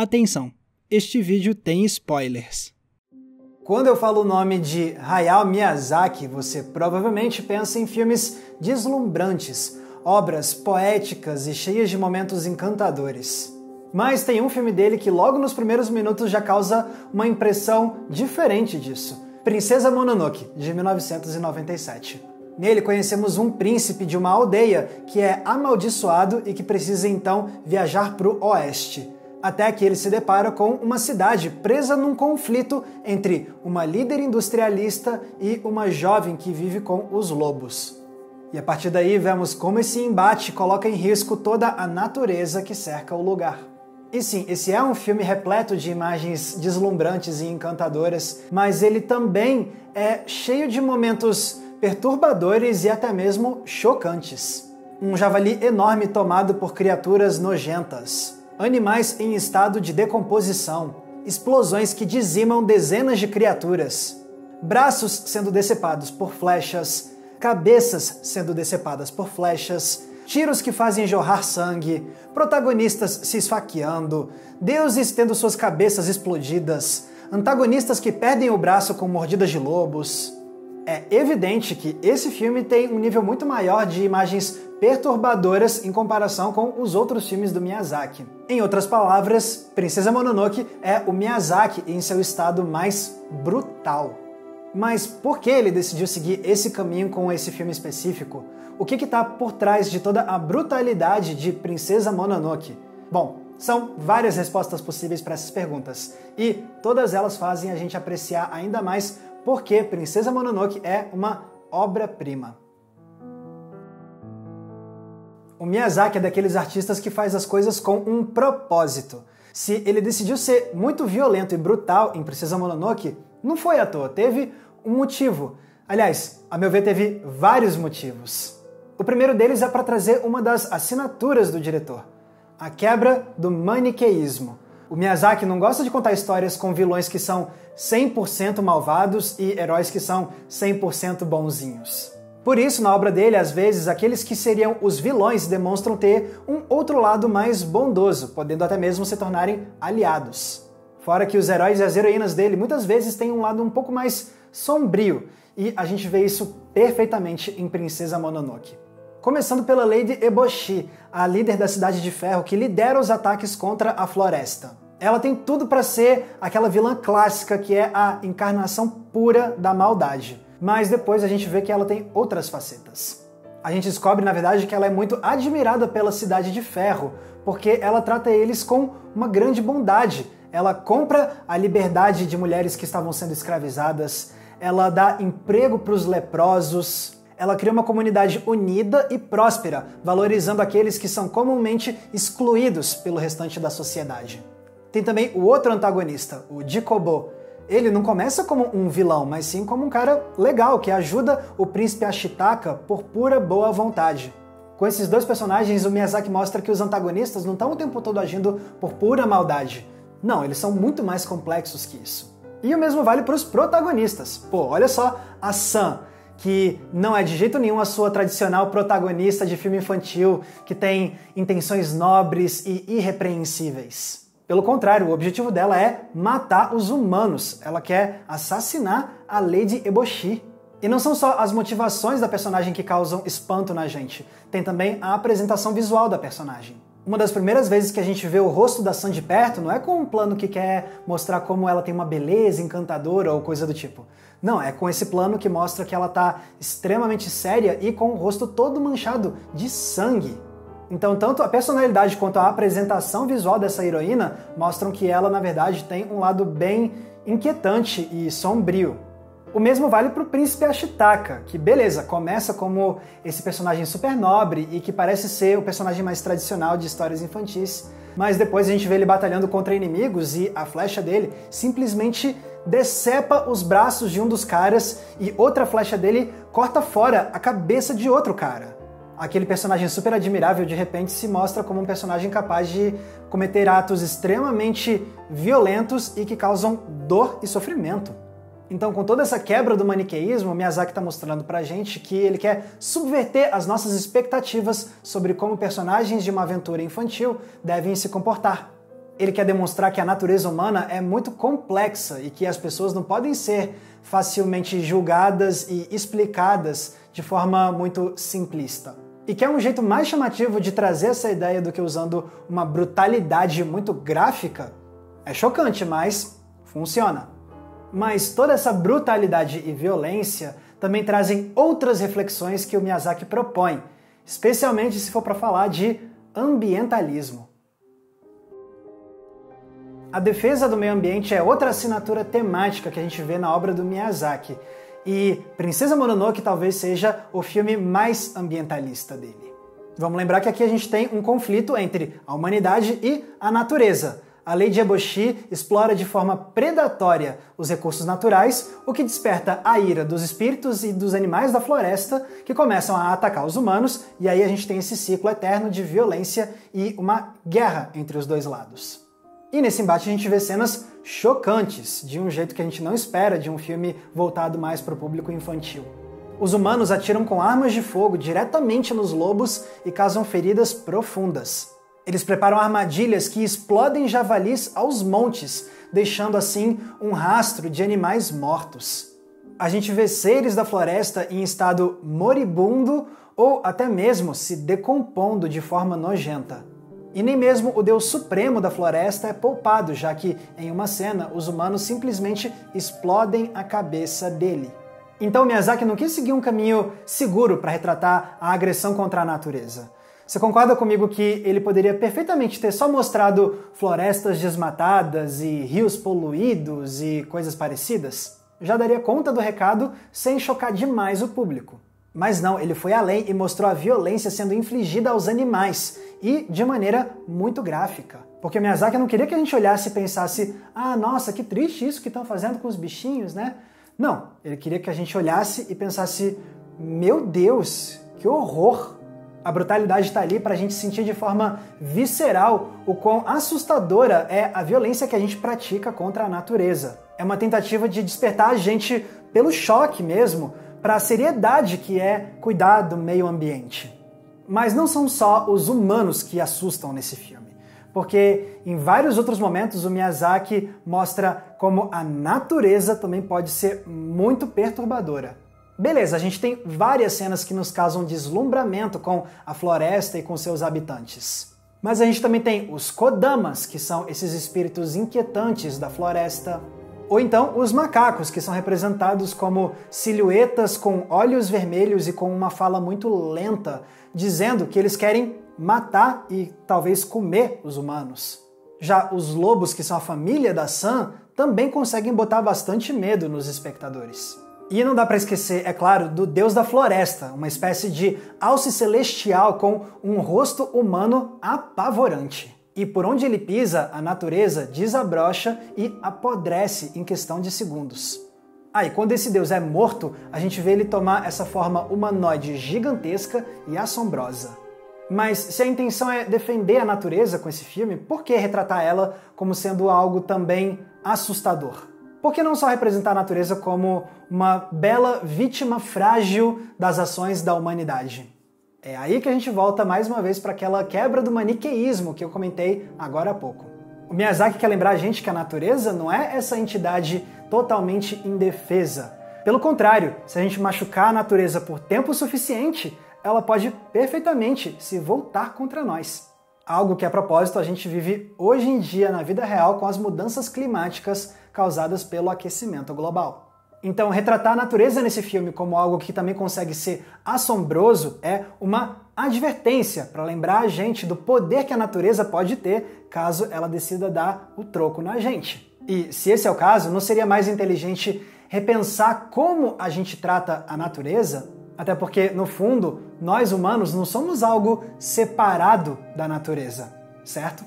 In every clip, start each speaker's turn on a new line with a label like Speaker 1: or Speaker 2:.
Speaker 1: Atenção, este vídeo tem spoilers.
Speaker 2: Quando eu falo o nome de Hayao Miyazaki, você provavelmente pensa em filmes deslumbrantes, obras poéticas e cheias de momentos encantadores. Mas tem um filme dele que logo nos primeiros minutos já causa uma impressão diferente disso. Princesa Mononoke, de 1997. Nele conhecemos um príncipe de uma aldeia que é amaldiçoado e que precisa então viajar para o oeste. Até que ele se depara com uma cidade presa num conflito entre uma líder industrialista e uma jovem que vive com os lobos. E a partir daí vemos como esse embate coloca em risco toda a natureza que cerca o lugar. E sim, esse é um filme repleto de imagens deslumbrantes e encantadoras, mas ele também é cheio de momentos perturbadores e até mesmo chocantes. Um javali enorme tomado por criaturas nojentas. Animais em estado de decomposição, explosões que dizimam dezenas de criaturas, braços sendo decepados por flechas, cabeças sendo decepadas por flechas, tiros que fazem jorrar sangue, protagonistas se esfaqueando, deuses tendo suas cabeças explodidas, antagonistas que perdem o braço com mordidas de lobos. É evidente que esse filme tem um nível muito maior de imagens perturbadoras em comparação com os outros filmes do Miyazaki. Em outras palavras, Princesa Mononoke é o Miyazaki em seu estado mais brutal. Mas por que ele decidiu seguir esse caminho com esse filme específico? O que está por trás de toda a brutalidade de Princesa Mononoke? Bom, são várias respostas possíveis para essas perguntas, e todas elas fazem a gente apreciar ainda mais por que Princesa Mononoke é uma obra-prima. O Miyazaki é daqueles artistas que faz as coisas com um propósito. Se ele decidiu ser muito violento e brutal em Princesa Mononoke, não foi à toa, teve um motivo. Aliás, a meu ver, teve vários motivos. O primeiro deles é para trazer uma das assinaturas do diretor, a quebra do maniqueísmo. O Miyazaki não gosta de contar histórias com vilões que são 100% malvados e heróis que são 100% bonzinhos. Por isso, na obra dele, às vezes, aqueles que seriam os vilões demonstram ter um outro lado mais bondoso, podendo até mesmo se tornarem aliados. Fora que os heróis e as heroínas dele muitas vezes têm um lado um pouco mais sombrio, e a gente vê isso perfeitamente em Princesa Mononoke. Começando pela Lady Eboshi, a líder da Cidade de Ferro que lidera os ataques contra a floresta. Ela tem tudo para ser aquela vilã clássica que é a encarnação pura da maldade. Mas depois a gente vê que ela tem outras facetas. A gente descobre, na verdade, que ela é muito admirada pela Cidade de Ferro, porque ela trata eles com uma grande bondade. Ela compra a liberdade de mulheres que estavam sendo escravizadas, ela dá emprego para os leprosos, ela cria uma comunidade unida e próspera, valorizando aqueles que são comumente excluídos pelo restante da sociedade. Tem também o outro antagonista, o Dikobo. Ele não começa como um vilão, mas sim como um cara legal, que ajuda o príncipe Ashitaka por pura boa vontade. Com esses dois personagens, o Miyazaki mostra que os antagonistas não estão o tempo todo agindo por pura maldade. Não, eles são muito mais complexos que isso. E o mesmo vale para os protagonistas. Pô, olha só a Sam, que não é de jeito nenhum a sua tradicional protagonista de filme infantil, que tem intenções nobres e irrepreensíveis. Pelo contrário, o objetivo dela é matar os humanos. Ela quer assassinar a Lady Eboshi. E não são só as motivações da personagem que causam espanto na gente, tem também a apresentação visual da personagem. Uma das primeiras vezes que a gente vê o rosto da Sam de perto não é com um plano que quer mostrar como ela tem uma beleza encantadora ou coisa do tipo. Não, é com esse plano que mostra que ela está extremamente séria e com o rosto todo manchado de sangue. Então, tanto a personalidade quanto a apresentação visual dessa heroína mostram que ela, na verdade, tem um lado bem inquietante e sombrio. O mesmo vale para o príncipe Ashitaka, que, beleza, começa como esse personagem super nobre e que parece ser o personagem mais tradicional de histórias infantis, mas depois a gente vê ele batalhando contra inimigos e a flecha dele simplesmente decepa os braços de um dos caras e outra flecha dele corta fora a cabeça de outro cara. Aquele personagem super admirável de repente se mostra como um personagem capaz de cometer atos extremamente violentos e que causam dor e sofrimento. Então, com toda essa quebra do maniqueísmo, Miyazaki está mostrando pra gente que ele quer subverter as nossas expectativas sobre como personagens de uma aventura infantil devem se comportar. Ele quer demonstrar que a natureza humana é muito complexa e que as pessoas não podem ser facilmente julgadas e explicadas de forma muito simplista. E que é um jeito mais chamativo de trazer essa ideia do que usando uma brutalidade muito gráfica. É chocante, mas funciona. Mas toda essa brutalidade e violência também trazem outras reflexões que o Miyazaki propõe, especialmente se for para falar de ambientalismo. A defesa do meio ambiente é outra assinatura temática que a gente vê na obra do Miyazaki, e Princesa Mononoke talvez seja o filme mais ambientalista dele. Vamos lembrar que aqui a gente tem um conflito entre a humanidade e a natureza. A lei de Eboshi explora de forma predatória os recursos naturais, o que desperta a ira dos espíritos e dos animais da floresta, que começam a atacar os humanos, e aí a gente tem esse ciclo eterno de violência e uma guerra entre os dois lados. E nesse embate a gente vê cenas chocantes, de um jeito que a gente não espera de um filme voltado mais para o público infantil. Os humanos atiram com armas de fogo diretamente nos lobos e causam feridas profundas. Eles preparam armadilhas que explodem javalis aos montes, deixando assim um rastro de animais mortos. A gente vê seres da floresta em estado moribundo ou até mesmo se decompondo de forma nojenta. E nem mesmo o Deus Supremo da floresta é poupado, já que, em uma cena, os humanos simplesmente explodem a cabeça dele. Então Miyazaki não quis seguir um caminho seguro para retratar a agressão contra a natureza. Você concorda comigo que ele poderia perfeitamente ter só mostrado florestas desmatadas e rios poluídos e coisas parecidas? Já daria conta do recado sem chocar demais o público. Mas não, ele foi além e mostrou a violência sendo infligida aos animais, e de maneira muito gráfica. Porque Miyazaki não queria que a gente olhasse e pensasse, ah, nossa, que triste isso que estão fazendo com os bichinhos, né? Não, ele queria que a gente olhasse e pensasse, meu Deus, que horror! A brutalidade está ali para a gente sentir de forma visceral o quão assustadora é a violência que a gente pratica contra a natureza. É uma tentativa de despertar a gente pelo choque mesmo, para a seriedade que é cuidar do meio ambiente. Mas não são só os humanos que assustam nesse filme, porque em vários outros momentos o Miyazaki mostra como a natureza também pode ser muito perturbadora. Beleza, a gente tem várias cenas que nos causam deslumbramento com a floresta e com seus habitantes. Mas a gente também tem os Kodamas, que são esses espíritos inquietantes da floresta. Ou então os macacos, que são representados como silhuetas com olhos vermelhos e com uma fala muito lenta, dizendo que eles querem matar e talvez comer os humanos. Já os lobos, que são a família da San, também conseguem botar bastante medo nos espectadores. E não dá para esquecer, é claro, do deus da floresta, uma espécie de alce celestial com um rosto humano apavorante. E por onde ele pisa, a natureza desabrocha e apodrece em questão de segundos. E quando esse deus é morto, a gente vê ele tomar essa forma humanoide gigantesca e assombrosa. Mas se a intenção é defender a natureza com esse filme, por que retratar ela como sendo algo também assustador? Por que não só representar a natureza como uma bela vítima frágil das ações da humanidade? É aí que a gente volta mais uma vez para aquela quebra do maniqueísmo que eu comentei agora há pouco. O Miyazaki quer lembrar a gente que a natureza não é essa entidade totalmente indefesa. Pelo contrário, se a gente machucar a natureza por tempo suficiente, ela pode perfeitamente se voltar contra nós. Algo que, a propósito, a gente vive hoje em dia na vida real com as mudanças climáticas causadas pelo aquecimento global. Então, retratar a natureza nesse filme como algo que também consegue ser assombroso é uma advertência para lembrar a gente do poder que a natureza pode ter caso ela decida dar o troco na gente. E se esse é o caso, não seria mais inteligente repensar como a gente trata a natureza? Até porque, no fundo, nós humanos não somos algo separado da natureza, certo?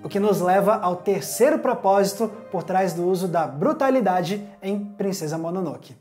Speaker 2: O que nos leva ao terceiro propósito por trás do uso da brutalidade em Princesa Mononoke.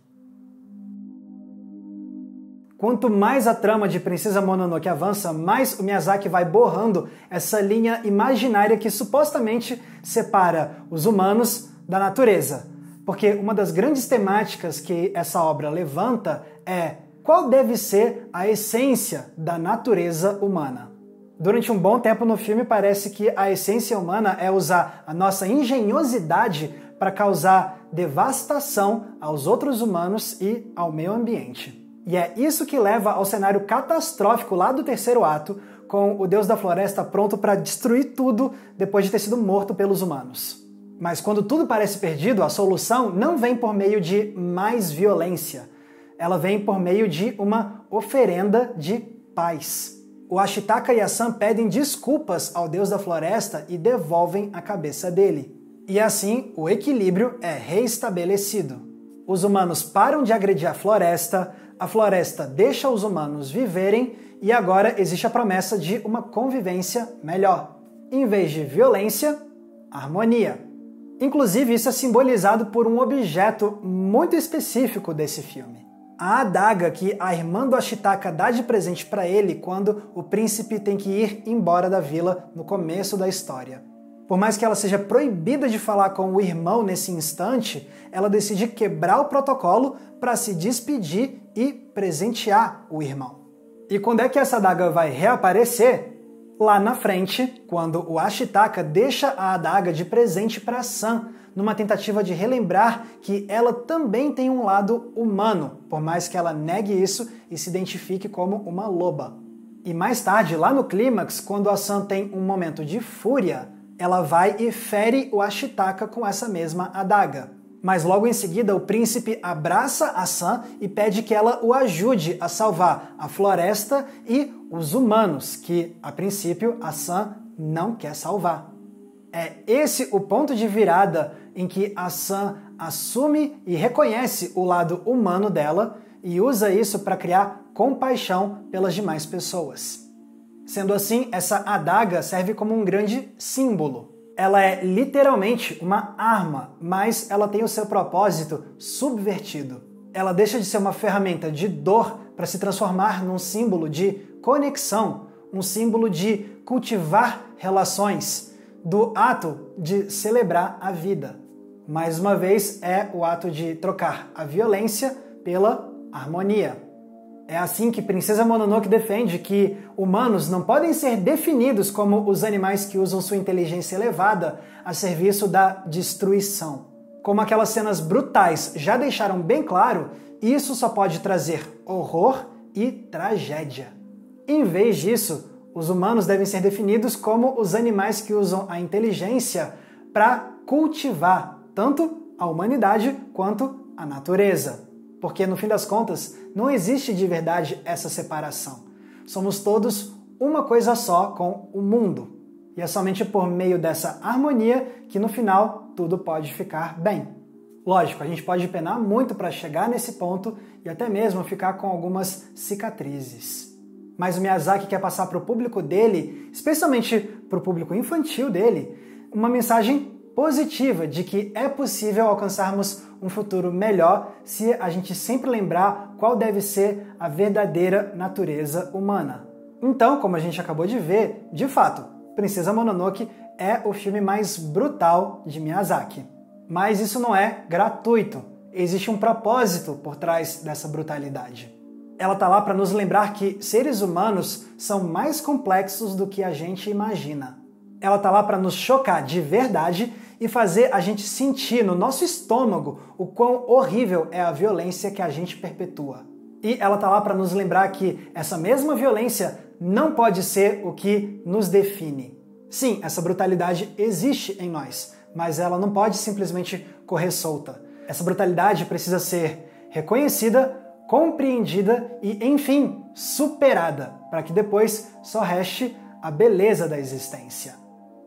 Speaker 2: Quanto mais a trama de Princesa Mononoke avança, mais o Miyazaki vai borrando essa linha imaginária que supostamente separa os humanos da natureza. Porque uma das grandes temáticas que essa obra levanta é qual deve ser a essência da natureza humana. Durante um bom tempo no filme parece que a essência humana é usar a nossa engenhosidade para causar devastação aos outros humanos e ao meio ambiente. E é isso que leva ao cenário catastrófico lá do terceiro ato, com o Deus da Floresta pronto para destruir tudo depois de ter sido morto pelos humanos. Mas quando tudo parece perdido, a solução não vem por meio de mais violência. Ela vem por meio de uma oferenda de paz. O Ashitaka e a Sun pedem desculpas ao Deus da Floresta e devolvem a cabeça dele. E assim, o equilíbrio é reestabelecido. Os humanos param de agredir a floresta deixa os humanos viverem e agora existe a promessa de uma convivência melhor. Em vez de violência, harmonia. Inclusive, isso é simbolizado por um objeto muito específico desse filme. A adaga que a irmã do Ashitaka dá de presente para ele quando o príncipe tem que ir embora da vila no começo da história. Por mais que ela seja proibida de falar com o irmão nesse instante, ela decide quebrar o protocolo para se despedir e presentear o irmão. E quando é que essa adaga vai reaparecer? Lá na frente, quando o Ashitaka deixa a adaga de presente para Sun, numa tentativa de relembrar que ela também tem um lado humano, por mais que ela negue isso e se identifique como uma loba. E mais tarde, lá no clímax, quando a Sun tem um momento de fúria, ela vai e fere o Ashitaka com essa mesma adaga. Mas logo em seguida, o príncipe abraça a Sun e pede que ela o ajude a salvar a floresta e os humanos, que, a princípio, a Sun não quer salvar. É esse o ponto de virada em que a Sun assume e reconhece o lado humano dela e usa isso para criar compaixão pelas demais pessoas. Sendo assim, essa adaga serve como um grande símbolo. Ela é literalmente uma arma, mas ela tem o seu propósito subvertido. Ela deixa de ser uma ferramenta de dor para se transformar num símbolo de conexão, um símbolo de cultivar relações, do ato de celebrar a vida. Mais uma vez, é o ato de trocar a violência pela harmonia. É assim que Princesa Mononoke defende que humanos não podem ser definidos como os animais que usam sua inteligência elevada a serviço da destruição. Como aquelas cenas brutais já deixaram bem claro, isso só pode trazer horror e tragédia. Em vez disso, os humanos devem ser definidos como os animais que usam a inteligência para cultivar tanto a humanidade quanto a natureza. Porque, no fim das contas, não existe de verdade essa separação. Somos todos uma coisa só com o mundo. E é somente por meio dessa harmonia que, no final, tudo pode ficar bem. Lógico, a gente pode penar muito para chegar nesse ponto e até mesmo ficar com algumas cicatrizes. Mas o Miyazaki quer passar para o público dele, especialmente para o público infantil dele, uma mensagem positiva de que é possível alcançarmos um futuro melhor se a gente sempre lembrar qual deve ser a verdadeira natureza humana. Então, como a gente acabou de ver, de fato, Princesa Mononoke é o filme mais brutal de Miyazaki. Mas isso não é gratuito. Existe um propósito por trás dessa brutalidade. Ela está lá para nos lembrar que seres humanos são mais complexos do que a gente imagina. Ela está lá para nos chocar de verdade e fazer a gente sentir no nosso estômago o quão horrível é a violência que a gente perpetua. E ela está lá para nos lembrar que essa mesma violência não pode ser o que nos define. Sim, essa brutalidade existe em nós, mas ela não pode simplesmente correr solta. Essa brutalidade precisa ser reconhecida, compreendida e, enfim, superada, para que depois só reste a beleza da existência.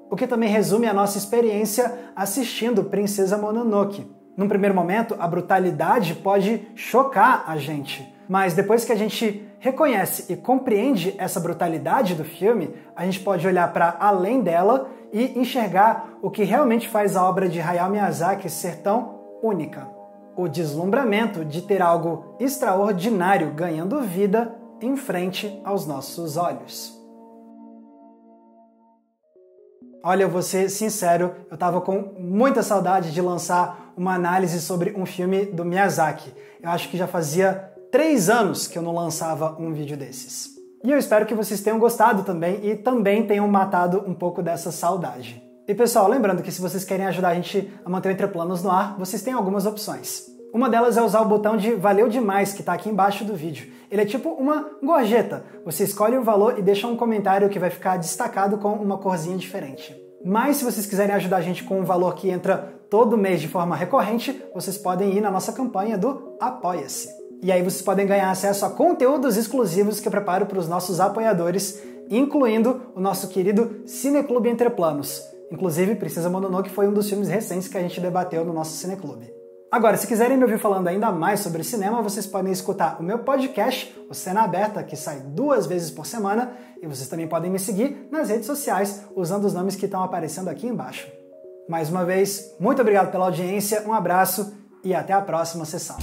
Speaker 2: O que também resume a nossa experiência assistindo Princesa Mononoke. Num primeiro momento, a brutalidade pode chocar a gente, mas depois que a gente reconhece e compreende essa brutalidade do filme, a gente pode olhar para além dela e enxergar o que realmente faz a obra de Hayao Miyazaki ser tão única. O deslumbramento de ter algo extraordinário ganhando vida em frente aos nossos olhos. Olha, eu vou ser sincero, eu estava com muita saudade de lançar uma análise sobre um filme do Miyazaki. Eu acho que já fazia 3 anos que eu não lançava um vídeo desses. E eu espero que vocês tenham gostado também e também tenham matado um pouco dessa saudade. E pessoal, lembrando que se vocês querem ajudar a gente a manter o Entre Planos no ar, vocês têm algumas opções. Uma delas é usar o botão de Valeu Demais, que está aqui embaixo do vídeo. Ele é tipo uma gorjeta. Você escolhe o valor e deixa um comentário que vai ficar destacado com uma corzinha diferente. Mas se vocês quiserem ajudar a gente com um valor que entra todo mês de forma recorrente, vocês podem ir na nossa campanha do Apoia-se. E aí vocês podem ganhar acesso a conteúdos exclusivos que eu preparo para os nossos apoiadores, incluindo o nosso querido Cineclube Entre Planos. Inclusive, Princesa Mononoke foi um dos filmes recentes que a gente debateu no nosso Cineclube. Agora, se quiserem me ouvir falando ainda mais sobre cinema, vocês podem escutar o meu podcast, o Cena Aberta, que sai 2 vezes por semana, e vocês também podem me seguir nas redes sociais, usando os nomes que estão aparecendo aqui embaixo. Mais uma vez, muito obrigado pela audiência, um abraço e até a próxima sessão.